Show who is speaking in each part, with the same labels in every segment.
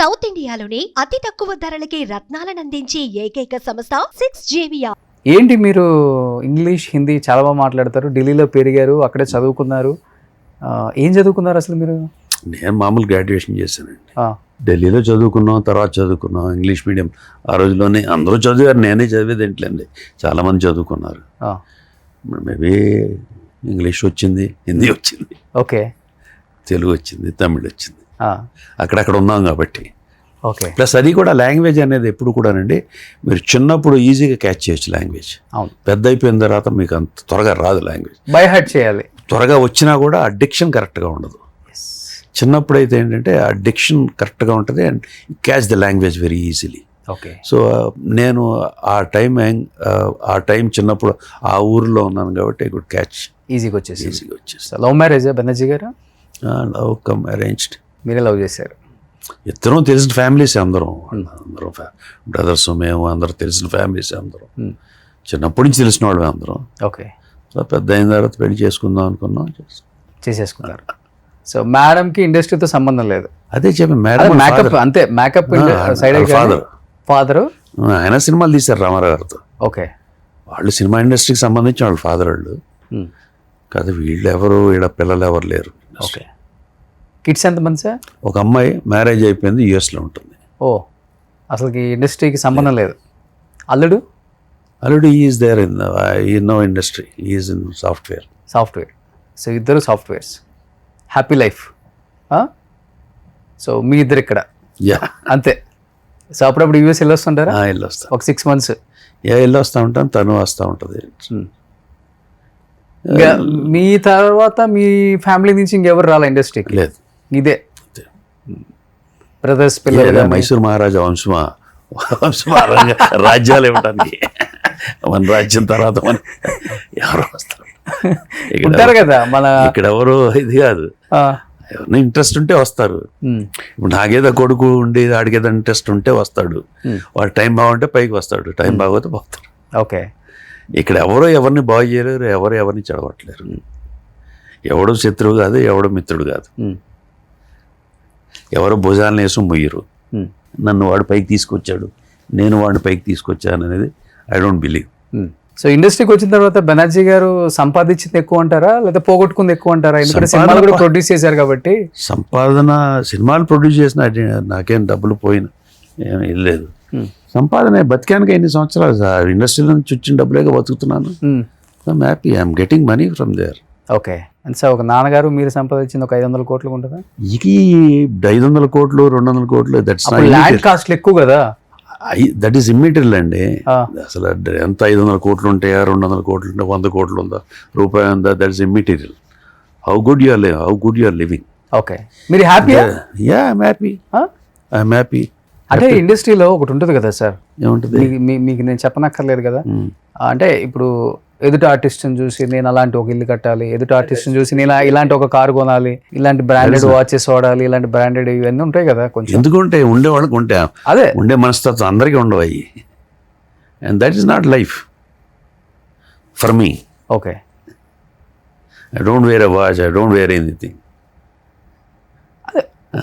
Speaker 1: South ఇండియాలోనే అతి తక్కువ ధరలకి రత్నాలనందించే ఏకైక సంస్థ 6JVR.
Speaker 2: ఏంటి మీరు ఇంగ్లీష్ హిందీ చాలా బాగా మాట్లాడతారు, ఢిల్లీలో పెరిగారు, అక్కడే చదువుకున్నారు. ఏం చదువుకున్నారు అసలు మీరు?
Speaker 3: నేను మామూలు గ్రాడ్యుయేషన్ చేశానండి. ఢిల్లీలో చదువుకున్నాం, తర్వాత చదువుకున్నాం ఇంగ్లీష్ మీడియం. ఆ రోజుల్లోనే అందరూ చదివారు, నేనే చదివేది ఏంటండి, చాలామంది చదువుకున్నారు. మేబీ ఇంగ్లీష్ వచ్చింది, హిందీ వచ్చింది,
Speaker 2: ఓకే,
Speaker 3: తెలుగు వచ్చింది, తమిళ్ వచ్చింది, అక్కడక్కడ ఉన్నాం కాబట్టి.
Speaker 2: ఓకే.
Speaker 3: ప్లస్ అది కూడా లాంగ్వేజ్ అనేది ఎప్పుడు కూడానండి మీరు చిన్నప్పుడు ఈజీగా క్యాచ్ చేయొచ్చు లాంగ్వేజ్.
Speaker 2: అవును.
Speaker 3: పెద్ద అయిపోయిన తర్వాత మీకు అంత త్వరగా రాదు లాంగ్వేజ్.
Speaker 2: బై హార్ట్ చేయాలి.
Speaker 3: త్వరగా వచ్చినా కూడా ఆ డిక్షన్ కరెక్ట్గా ఉండదు. చిన్నప్పుడు అయితే ఏంటంటే ఆ డిక్షన్ కరెక్ట్గా ఉంటుంది and catch the language very easily.
Speaker 2: Okay.
Speaker 3: So నేను ఆ టైం చిన్నప్పుడు ఆ ఊరిలో ఉన్నాను కాబట్టి ఐ కుడ్ క్యాచ్
Speaker 2: ఈజీగా వచ్చేసి. లవ్ మ్యారేజ్ బెనర్జీ గారు?
Speaker 3: Love come arranged.
Speaker 2: మీరే లవ్ చేశారు?
Speaker 3: ఇద్దరం తెలిసిన ఫ్యామిలీస్, అందరం బ్రదర్స్, మేము అందరం తెలిసిన ఫ్యామిలీస్, అందరం చిన్నప్పటి నుంచి తెలిసిన వాళ్ళు అందరం.
Speaker 2: ఓకే.
Speaker 3: పెద్ద అయిన తర్వాత పెళ్లి చేసుకుందాం అనుకున్నాం,
Speaker 2: చేసేసుకున్నారు. సో మేడంకి ఇండస్ట్రీతో సంబంధం లేదు?
Speaker 3: అదే చెప్పి మేడం
Speaker 2: మేకప్ అంతే, మేకప్ సైడ్. ఫాదర్
Speaker 3: ఆయన సినిమాలు తీశారు రామారావు గారితో.
Speaker 2: ఓకే.
Speaker 3: వాళ్ళు సినిమా ఇండస్ట్రీకి సంబంధించిన వాళ్ళు ఫాదర్ వాళ్ళు కాదు. వీళ్ళు ఎవరు, వీళ్ళ పిల్లలు ఎవరు లేరు.
Speaker 2: ఓకే. కిడ్స్ ఎంతమంది సార్?
Speaker 3: ఒక అమ్మాయి మ్యారేజ్ అయిపోయింది, యుఎస్లో ఉంటుంది.
Speaker 2: ఓ, అసలుకి ఇండస్ట్రీకి సంబంధం లేదు. అల్లుడు?
Speaker 3: అల్లుడు is there in no industry, is in software.
Speaker 2: So ఇద్దరు సాఫ్ట్వేర్స్, హ్యాపీ లైఫ్. సో మీ ఇద్దరు ఇక్కడ అంతే. సో అప్పుడప్పుడు యూఎస్ వెళ్ళొస్తుంటారా?
Speaker 3: వెళ్ళొస్తా,
Speaker 2: ఒక 6 months.
Speaker 3: వెళ్ళొస్తూ ఉంటాను, తను వస్తూ ఉంటుంది.
Speaker 2: మీ తర్వాత మీ ఫ్యామిలీ నుంచి ఇంకెవరు రాలా ఇండస్ట్రీకి?
Speaker 3: లేదు,
Speaker 2: ఇదే బ్రదర్స్ పిల్లలు.
Speaker 3: మైసూర్ మహారాజా వంశమా రాజ్యాలు ఇవ్వడానికి మన రాజ్యం తర్వాత మన ఎవరు వస్తారు
Speaker 2: ఉంటారు కదా మన
Speaker 3: ఇక్కడ. ఎవరు ఇది కాదు, ఎవరిని ఇంట్రెస్ట్ ఉంటే వస్తారు. ఇప్పుడు నాకేదో కొడుకు ఉండి ఆడికేదో ఇంట్రెస్ట్ ఉంటే వస్తాడు, వాడు టైం బాగుంటే పైకి వస్తాడు, టైం బాగోతే పోతాడు.
Speaker 2: ఓకే.
Speaker 3: ఇక్కడ ఎవరో ఎవరిని బాగు చేయలేరు, ఎవరు ఎవరిని చెడగొట్టలేరు. ఎవడు శత్రువు కాదు, ఎవడు మిత్రుడు కాదు. ఎవరు భుజాలను వేసి ముయ్యరు. నన్ను వాడు పైకి తీసుకొచ్చాడు, నేను వాడిని పైకి తీసుకొచ్చాను అనేది ఐ డోంట్ బిలీవ్.
Speaker 2: సో ఇండస్ట్రీకి వచ్చిన తర్వాత బెనర్జీ గారు సంపాదించింది ఎక్కువ అంటారా, లేదా పోగొట్టుకుంది ఎక్కువ అంటారా? ఎందుకంటే సినిమాలు కూడా ప్రొడ్యూస్ చేశారు కాబట్టి.
Speaker 3: సంపాదన, సినిమాలు ప్రొడ్యూస్ చేసిన నాకేం డబ్బులు పోయిన ఏమీ లేదు. సంపాదన బతికానికి ఎన్ని సంవత్సరాలు సార్, ఇండస్ట్రీలో నుంచి వచ్చిన డబ్బులేగా బతుకుతున్నాను. I'm happy, I'm getting money from there.
Speaker 2: Okay. And sir, ఒక నాన్నగారు మీరు సంపాదించింది ఒక 500 కోట్లు ఉంటుందా?
Speaker 3: ఇది 500 కోట్లు 200 కోట్లు దట్స్
Speaker 2: ల్యాండ్ కాస్ట్ ఎక్కువ కదా.
Speaker 3: దట్ ఈస్ ఇమ్మెటీరియల్ అండి. అసలు ఎంత 500 కోట్లు ఉంటాయా, 200 కోట్లు ఉంటే 100 కోట్లు ఉందా, రూపాయి ఉందా, that is immaterial. How good you are living.
Speaker 2: Okay. మీరు హ్యాపీ?
Speaker 3: Yeah, I'm happy.
Speaker 2: అంటే ఇండస్ట్రీలో ఒకటి ఉంటుంది కదా సార్,
Speaker 3: ఏముంటుంది
Speaker 2: మీకు నేను చెప్పనక్కర్లేదు కదా. అంటే ఇప్పుడు ఎదుటి ఆర్టిస్ట్ని చూసి నేను అలాంటి ఒక ఇల్లు కట్టాలి, ఎదుటి ఆర్టిస్ట్ని చూసి నేను ఇలాంటి ఒక కారు కొనాలి, ఇలాంటి బ్రాండెడ్ వాచెస్ వాడాలి, ఇలాంటి బ్రాండెడ్ ఇవన్నీ ఉంటాయి కదా. కొంచెం ఎందుకు
Speaker 3: ఉంటాయి, ఉండేవాళ్ళకి ఉంటే
Speaker 2: అదే
Speaker 3: ఉండే మనస్తత్వం అందరికీ ఉండవు అయ్యి. And that is not life for me.
Speaker 2: Okay.
Speaker 3: I don't wear a watch, I don't wear anything.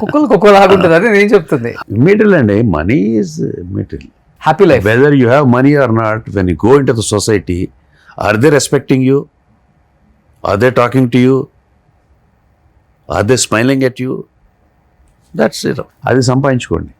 Speaker 2: ఒక్కొక్కలాగా ఉంటుంది, అదే నేను చెప్తుంది.
Speaker 3: ఇమ్మీడియల్ అండి, money is immaterial.
Speaker 2: Happy life,
Speaker 3: whether you have money or not, when you go in to the society, are they respecting you? Are they talking to you? Are they smiling at you? That's it. అది సంపాదించుకోండి.